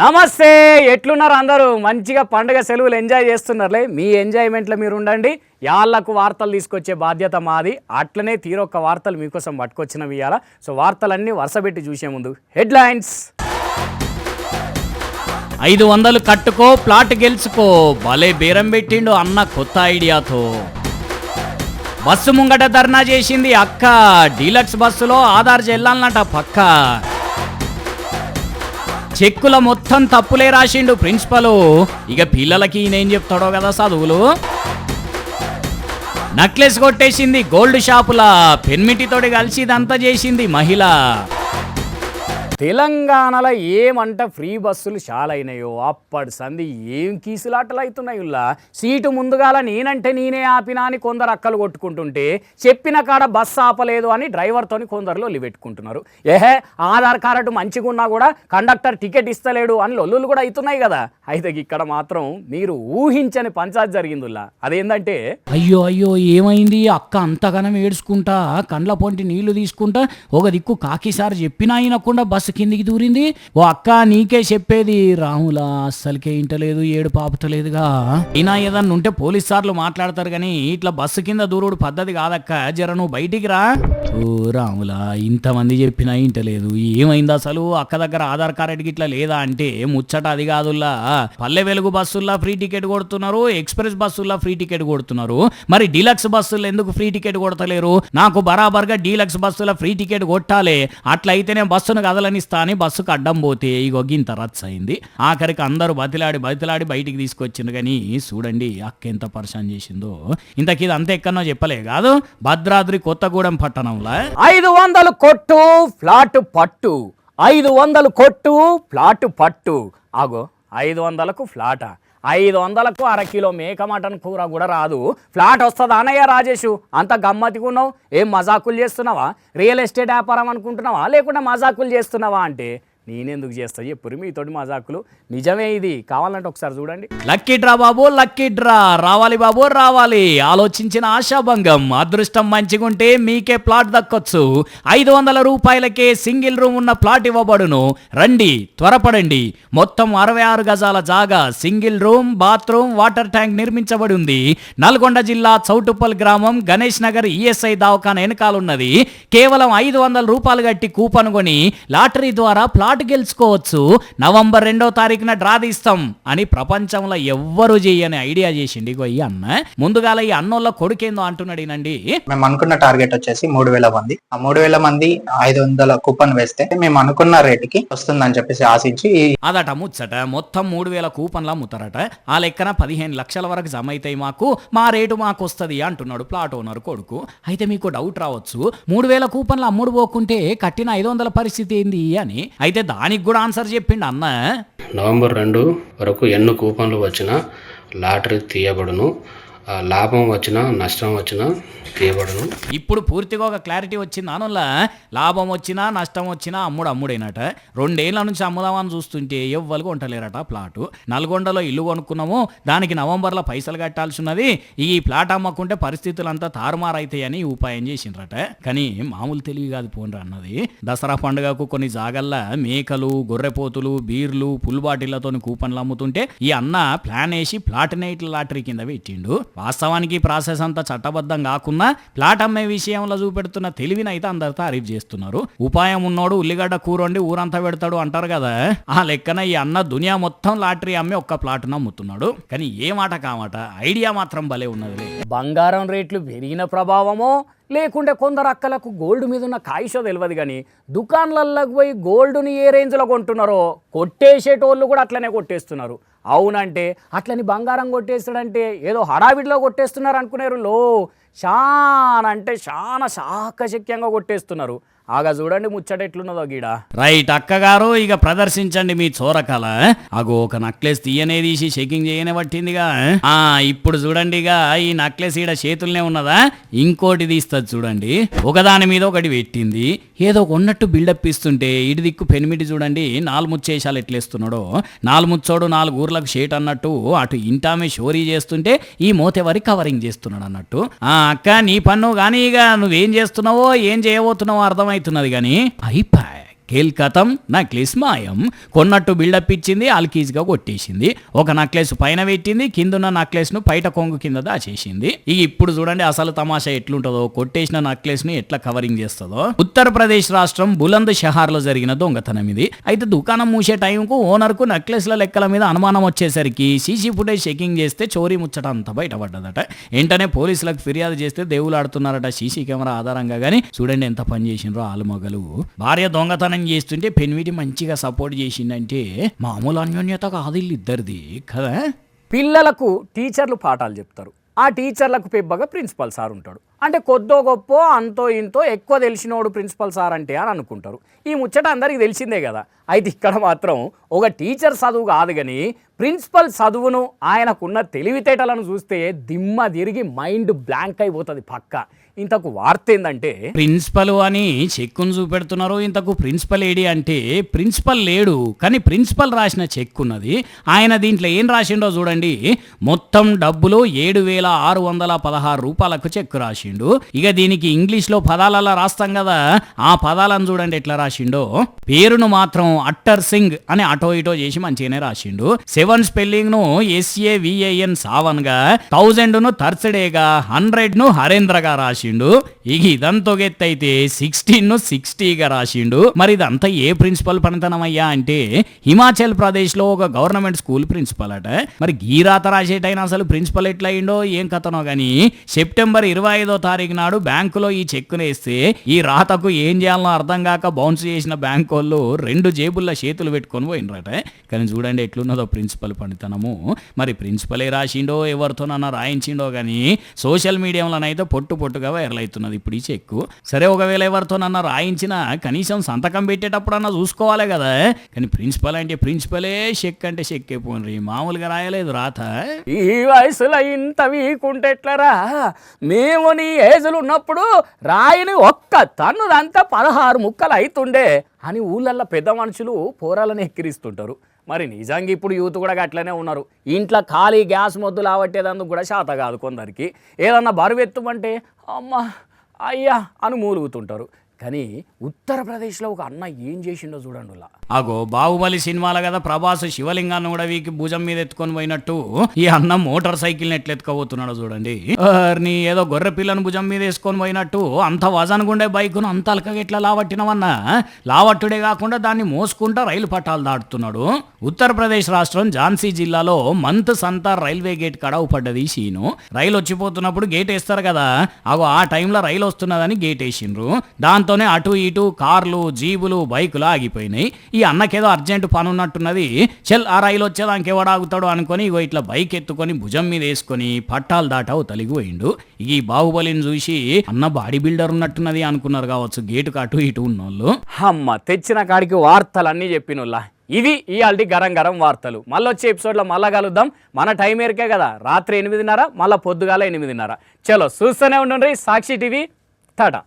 నమస్తే, ఎట్లున్నారు అందరూ? మంచిగా పండుగ సెలవులు ఎంజాయ్ చేస్తున్నారులే. మీ ఎంజాయ్మెంట్లో మీరు ఉండండి. యాళ్ళకు వార్తలు తీసుకొచ్చే బాధ్యత మాది. అట్లనే తీరొక్క వార్తలు మీకోసం పట్టుకొచ్చినవి ఇవాళ. సో వార్తలన్నీ వరుసపెట్టి చూసే ముందు హెడ్లైన్స్. 500 కట్టుకో, ప్లాట్ గెలుచుకో, భలే బేరం పెట్టిండు అన్న కొత్త ఐడియాతో. బస్సు ముంగట ధర్నా చేసింది అక్క, డీలక్స్ బస్సులో ఆధార్ చెల్లాలన్నట పక్క. చెక్కుల మొత్తం తప్పులే రాసిండు ప్రిన్సిపలు, ఇక పిల్లలకి ఈయనేం చెప్తాడో కదా చదువులు. నక్లెస్ కొట్టేసింది గోల్డ్ షాపుల, పెన్మిటితోటి కలిసి ఇదంతా చేసింది మహిళ. తెలంగాణలో ఏమంట ఫ్రీ బస్సులు చాలా అయినాయో, అప్పటి సంది ఏం కీసులాటలు అవుతున్నాయి. సీటు ముందుగాల నేనంటే నేనే ఆపినా అని కొందరు అక్కలు కొట్టుకుంటుంటే, చెప్పిన కాడ బస్సు ఆపలేదు అని డ్రైవర్తోని కొందరు లొల్లి పెట్టుకుంటున్నారు. ఆధార్ కార్డు మంచిగా ఉన్నా కూడా కండక్టర్ టికెట్ ఇస్తలేడు అని లొల్లులు కూడా అవుతున్నాయి కదా. అయితే ఇక్కడ మాత్రం మీరు ఊహించని పంచాయతీ జరిగిందిలా. అదేంటంటే, అయ్యో అయ్యో ఏమైంది అక్క అంతగానం ఏడ్చుకుంటా కండ్ల పొంటి నీళ్లు తీసుకుంటా ఒక దిక్కు కాకిసారి చెప్పినా అయినకుండా బస్సు కిందికి దూరింది. ఓ అక్క నీకే చెప్పేది రాములా, అస్సలకే ఇంటలేదు, ఏడు పాపుతలేదుగా. అయినా ఏదన్నా ఉంటే పోలీస్ సార్లు మాట్లాడతారు కానీ ఇట్లా బస్సు కింద దూరుడు పద్ధతి కాదక్క, జర నువ్వు బయటికి రా. ఓ రాములా, ఇంతమంది చెప్పినా ఇంటలేదు, ఏమైంది అసలు? అక్క దగ్గర ఆధార్ కార్డు ఇట్లా లేదా అంటే ముచ్చట అది కాదుల్లా. పల్లె వెలుగు బస్సుల్లో ఫ్రీ టికెట్ కొడుతున్నారు, ఎక్స్ప్రెస్ బస్సుల్లో ఫ్రీ టికెట్ కొడుతున్నారు, మరి డీలక్స్ బస్సుల్లో ఎందుకు ఫ్రీ టికెట్ కొడతలేరు? నాకు బరాబర్గా డీలక్స్ బస్సులో ఫ్రీ టికెట్ కొట్టాలి, అట్లయితేనే బస్సును కదలనిస్తా అని బస్సుకు అడ్డం పోతే ఇగో గింత రచ్చ అయింది. ఆఖరికి అందరూ బతిలాడి బయటికి తీసుకొచ్చింది. కానీ చూడండి అక్క ఎంత పరిశాన్ చేసిందో. ఇంతకీ ఇది అంత ఎక్కడో చెప్పలే కాదు, భద్రాద్రి కొత్తగూడెం పట్టణంలో 500 కొట్టు ఫ్లాట్ పట్టు, 500 కొట్టు ఫ్లాట్ పట్టు. ఆగో, 500కు ఫ్లాటా? 500కు అరకిలో మేక మటన్ కూర కూడా రాదు, ఫ్లాట్ వస్తుందా అన్నయ్య రాజేషు? అంత గమ్మతిగా ఉన్నావు, ఏం మజాకులు చేస్తున్నావా? రియల్ ఎస్టేట్ వ్యాపారం అనుకుంటున్నావా లేకుంటే మజాకులు చేస్తున్నావా అంటే నేనెందుకు చేస్తా చెప్పురు మీతోటి మజాకులు. నిజమే, ఇది కావాలంటే ఒకసారి చూడండి. లక్కీ డ్రా బాబు, లక్కీ డ్రా రావాలి బాబు రావాలి. ఆలోచించిన ఆశాభంగం. అదృష్టం మంచిగుంటే మీకే ప్లాట్ దక్కొచ్చు. 500 రూపాయలకే సింగిల్ రూమ్ ఉన్న ప్లాట్ ఇవ్వబడును. రండి, త్వరపడండి. మొత్తం 66 గజాల జాగా, single room, bathroom, water tank నిర్మించబడి ఉంది. నల్గొండ జిల్లా చౌటుప్పల్ గ్రామం, గణేష్ నగర్ ఈఎస్ఐ దవాఖాన వెనకాలన్నది. కేవలం 500 రూపాయలు కట్టి కూపన్ కొని లాటరీ ద్వారా ప్లాట్ గెలుచుకోవచ్చు. నవంబర్ 2వ తారీఖున డ్రా తీస్తాం అని ప్రపంచంలో ఎవ్వరు చేయని ఐడియా చేసిండి ఇగో ఈ అన్న. ముందుగాల ఈ అన్నోళ్ళ కొడుకేందో అంటున్నాడు ఈనండి. మేము అనుకున్న టార్గెట్ వచ్చేసి 3000 మంది. ఆ 3000 మంది 500 కూపన్ వేస్తే మేము అనుకున్న రేటుకి వస్తుందని చెప్పేసి ఆశించి అదట ముచ్చట. మొత్తం 3000 కూపన్లు అమ్ముతారట. ఆ లెక్కన 15 లక్షల వరకు జమ అవుతాయి, మా రేటు మాకు వస్తుంది అంటున్నాడు ప్లాట్ ఓనర్ కొడుకు. అయితే మీకు డౌట్ రావచ్చు, 3000 కూపన్లు అమ్ముడు పోకుంటే కట్టిన 500 పరిస్థితి ఏంది అని. అయితే దానికి కూడా ఆన్సర్ చెప్పిండు అన్న. నవంబర్ 2 వరకు ఎన్ని కూపన్లు వచ్చినా లాటరీ తీయబడును, లాభం వచ్చినా నష్టం వచ్చినా తీయబడును. ఇప్పుడు పూర్తిగా ఒక క్లారిటీ వచ్చింది అనుల్లా. లాభం వచ్చినా నష్టం వచ్చినా అమ్ముడైనట. 2 ఏళ్ల నుంచి అమ్ముదామని చూస్తుంటే ఎవ్వరు కొంటలేరట ప్లాటు. నల్గొండలో ఇల్లు కొనుక్కున్నాము, దానికి నవంబర్లో పైసలు కట్టాల్సి ఉన్నది. ఈ ప్లాట్ అమ్మకుంటే పరిస్థితులంతా తారుమారైతాయని ఉపాయం చేసిండ్రట. కానీ మామూలు తెలివి కాదు పోన్రా అన్నది. దసరా పండుగకు కొన్ని జాగల్లా మేకలు, గొర్రెపోతులు, బీర్లు, పుల్ బాటిళ్లతో కూపన్లు అమ్ముతుంటే ఈ అన్న ప్లాన్ వేసి ప్లాట్ నైట్ లాటరీ కింద పెట్టిండు. వాస్తవానికి ప్రాసెస్ అంతా చట్టబద్ధం కాకుండా ప్లాట్ అమ్మే విషయంలో చూపెడుతున్న తెలివిని అయితే అందరు తారీఫ్ చేస్తున్నారు. ఉపాయం ఉన్నోడు ఉల్లిగడ్డ కూరండి ఊరంతా పెడతాడు అంటారు కదా, ఆ లెక్కన ఈ అన్న దునియా మొత్తం లాటరీ అమ్మి ఒక్క ప్లాట్ను అమ్ముతున్నాడు. కానీ ఏ మాట కామాట ఐడియా మాత్రం భలే ఉన్నది. బంగారం రేట్లు పెరిగిన ప్రభావమో లేకుంటే కొందరు అక్కలకు గోల్డ్ మీద ఉన్న కాయిషో తెలియదు కానీ దుకాన్లలోకి పోయి గోల్డ్ని ఏ రేంజ్లో కొంటున్నారో కొట్టేసేటోళ్ళు కూడా అట్లనే కొట్టేస్తున్నారు. అవునంటే అట్లని బంగారం కొట్టేస్తాడంటే ఏదో హడావిడిలో కొట్టేస్తున్నారు అనుకునేరు. చాలా అంటే చాలా శాకశక్యంగా కొట్టేస్తున్నారు. ఆగా చూడండి ముచ్చట ఎట్లున్నదో గీడ. రైట్ అక్కగారు, ఇక ప్రదర్శించండి మీ చోరకల. అగో ఒక నక్లెస్ తీయనే తీసి చెకింగ్ చేయనే పట్టిందిగా. ఇప్పుడు చూడండి, ఇక ఈ నక్లెస్ ఈడ చేతుల్నే ఉన్నదా, ఇంకోటి తీస్తుంది చూడండి. ఒకదాని మీద ఒకటి పెట్టింది, ఏదో ఉన్నట్టు బిల్డప్ ఇస్తుంటే ఇటు దిక్కు పెనిమిటి చూడండి 4 ముచ్చేసాలు ఎట్లేస్తున్నాడో. 4 ముచ్చోడు 4 ఊర్లకు షేట్ అన్నట్టు అటు ఇంటామే షోరీ చేస్తుంటే ఈ మోతెవరి కవరింగ్ చేస్తున్నాడు అన్నట్టు. అక్క నీ పన్ను కానీ ఇక నువ్వేం చేస్తున్నావో ఏం చేయబోతున్నావో అర్థమవుతున్నది కానీ అయిపోయి కేల్కతం నక్లెస్ మాయం. కొన్నట్టు బిల్డప్ ఇచ్చింది, ఆల్కీజ్గా కొట్టేసింది. ఒక నక్లెస్ పైన పెట్టింది, కిందున్న నక్లెస్ను పైట కొంగు కింద దాచేసింది. ఇక ఇప్పుడు చూడండి అసలు తమాషా ఎట్లుంటుందో, కొట్టేసిన నక్లెస్ను ఎట్లా కవరింగ్ చేస్తుందో. ఉత్తరప్రదేశ్ రాష్ట్రం బులంద్ షహార్లో జరిగిన దొంగతనం ఇది. అయితే దుకాణం మూసే టైంకు ఓనర్కు నక్లెస్ల లెక్కల మీద అనుమానం వచ్చేసరికి సీసీ ఫుటేజ్ చెకింగ్ చేస్తే చోరీ ముచ్చట అంతా బయటపడ్డదట. వెంటనే పోలీసులకు ఫిర్యాదు చేస్తే దేవులాడుతున్నారట సీసీ కెమెరా ఆధారంగా. గానీ చూడండి ఎంత పని చేసిండ్రో ఆలుమగలు. భార్య దొంగతనం చేస్తుంటే పెన్విటి మంచిగా సపోర్ట్ చేసిందంటే మామూలు అన్యోన్యత కాదు ఇద్దరిది కదా. పిల్లలకు టీచర్లు పాఠాలు చెప్తారు. ఆ టీచర్లకు పెబ్బగా ప్రిన్సిపల్ సార్ ఉంటాడు. అంటే కొద్దో గొప్ప అంతో ఇంతో ఎక్కువ తెలిసినోడు ప్రిన్సిపల్ సార్ అంటే అని అనుకుంటారు. ఈ ముచ్చట అందరికీ తెలిసిందే కదా. అయితే ఇక్కడ మాత్రం ఒక టీచర్ చదువు కాదు కానీ ప్రిన్సిపల్ చదువును ఆయనకున్న తెలివితేటలను చూస్తే దిమ్మ తిరిగి మైండ్ బ్లాంక్ అయిపోతుంది పక్క. ఇంతకు వార్త ఏందంటే ప్రిన్సిపల్ అని చెక్కును చూపెడుతున్నారు. ఇంతకు ప్రిన్సిపల్ ఏడి అంటే ప్రిన్సిపల్ లేడు కానీ ప్రిన్సిపల్ రాసిన చెక్ ఉన్నది. ఆయన దీంట్లో ఏం రాసిండో చూడండి. మొత్తం డబ్బులు 7,616 రూపాయలకు చెక్ రాసిండు. ఇక దీనికి ఇంగ్లీష్లో పదాలలో రాస్తాం కదా, ఆ పదాలను చూడండి ఎట్లా రాసిండో. పేరును మాత్రం అట్టర్ సింగ్ అని అటో ఇటో చేసి మంచిగానే రాసిండు. 7 స్పెల్లింగ్ ను SAVAN సావన్ గా, 1000 ను థర్స్డేగా, 100 ను హరేంద్రగా రాసిండు. ఇక ఇదంతా ఎత్తైతే 16 ను 60గా రాసిండు. మరి ఇదంతా ఏ ప్రిన్సిపల్ పనితనం అయ్యా అంటే హిమాచల్ ప్రదేశ్ లో ఒక గవర్నమెంట్ స్కూల్ ప్రిన్సిపల్ అట. మరి గీరాత రాసేటైనా అసలు ప్రిన్సిపల్ ఎట్లా అయిండో ఏం కథనో గానీ సెప్టెంబర్ 25వ తారీఖు నాడు బ్యాంకులో ఈ చెక్కును వేస్తే ఈ రాతకు ఏం చేయాలనో అర్థం కాక బౌన్స్ చేసిన బ్యాంకు వాళ్ళు 2 జేబుల్లో చేతులు పెట్టుకొని పోయినరట. కానీ చూడండి ఎట్లున్నదో ప్రిన్సిపల్ పనితనము. మరి ప్రిన్సిపలే రాసిండో ఎవరితోనన్నా రాయించిండో కానీ సోషల్ మీడియాలోనైతే పొట్టుగా వైరల్ అవుతున్నది ఇప్పుడు ఈ చెక్కు. సరే ఒకవేళ ఎవరితోనన్నా రాయించినా కనీసం సంతకం పెట్టేటప్పుడన్నా చూసుకోవాలి కదా. కానీ ప్రిన్సిపల్ అంటే ప్రిన్సిపలే, చెక్ అంటే చెక్ అయిపోయి మామూలుగా రాయలేదు రాత. ఈ వయసులో ఇంత వీకుంటే ఎట్లరా? మేము నీ ఏజ్లు ఉన్నప్పుడు రాయిని ఒక్క తన్నుదంతా 16 ముక్కలు అవుతుండే అని ఊళ్ళల్లో పెద్ద మనుషులు పోరాలను ఎక్కిరిస్తుంటారు. మరి నిజంగా ఇప్పుడు యూత్ కూడా అట్లనే ఉన్నారు. ఇంట్లో ఖాళీ గ్యాస్ మొద్దులు ఆవట్టేదందుకు కూడా శాత కాదు కొందరికి. ఏదన్నా బరువు ఎత్తుమంటే అమ్మ అయ్యా అని మూలుగుతుంటారు. కానీ ఉత్తరప్రదేశ్లో ఒక అన్న ఏం చేసిండో చూడండి. అగో బాహుబలి సినిమాల కదా ప్రభాస్ శివలింగాన్ని కూడా వీకి భుజం మీద ఎత్తుకొని పోయినట్టు ఈ అన్న మోటార్ సైకిల్ని ఎట్లా ఎత్తుకోబోతున్నాడో చూడండి. నీ ఏదో గొర్రె పిల్లను భుజం మీద వేసుకొని పోయినట్టు అంత వజనగుండే బైకును అంత అలకగా ఎట్లా లావట్టినవన్నా. లావట్టుడే కాకుండా దాన్ని మోసుకుంటా రైలు పట్టాలు దాటుతున్నాడు. ఉత్తరప్రదేశ్ రాష్ట్రం ఝాన్సీ జిల్లాలో మంత్ సంతార్ రైల్వే గేట్ కాడ పడ్డది సీను. రైలు వచ్చిపోతున్నప్పుడు గేట్ వేస్తారు కదా, అగో ఆ టైంలో రైలు వస్తున్నదని గేట్ వేసిండ్రు. దాంతోనే అటు ఇటు కార్లు, జీబులు, బైకులు ఆగిపోయినాయి. ఈ అన్నకేదో అర్జెంట్ పని ఉన్నట్టున్నది. చెల్ ఆ రైలు వచ్చేదానికి ఎవడాగుతాడు అనుకొని ఇగో ఇట్లా బైక్ ఎత్తుకొని భుజం మీద వేసుకొని పట్టాలు దాటావు తలిగిపోయిండు. ఈ బాహుబలిని చూసి అన్న బాడీ బిల్డర్ ఉన్నట్టున్నది అనుకున్నారు కావచ్చు గేటుకు అటు ఇటు ఉన్నోళ్ళు. అమ్మ తెచ్చిన కాడికి వార్తలన్నీ చెప్పినోళ్ళ. ఇవి ఇవాల్టి గరం వార్తలు. మళ్ళీ వచ్చే ఎపిసోడ్లో మళ్ళా కలుద్దాం. మన టైం ఏరికే కదా, రాత్రి 8:30, మళ్ళీ పొద్దుగాల 8:30. చలో చూస్తూనే ఉండండి సాక్షి టీవీ. టాటా.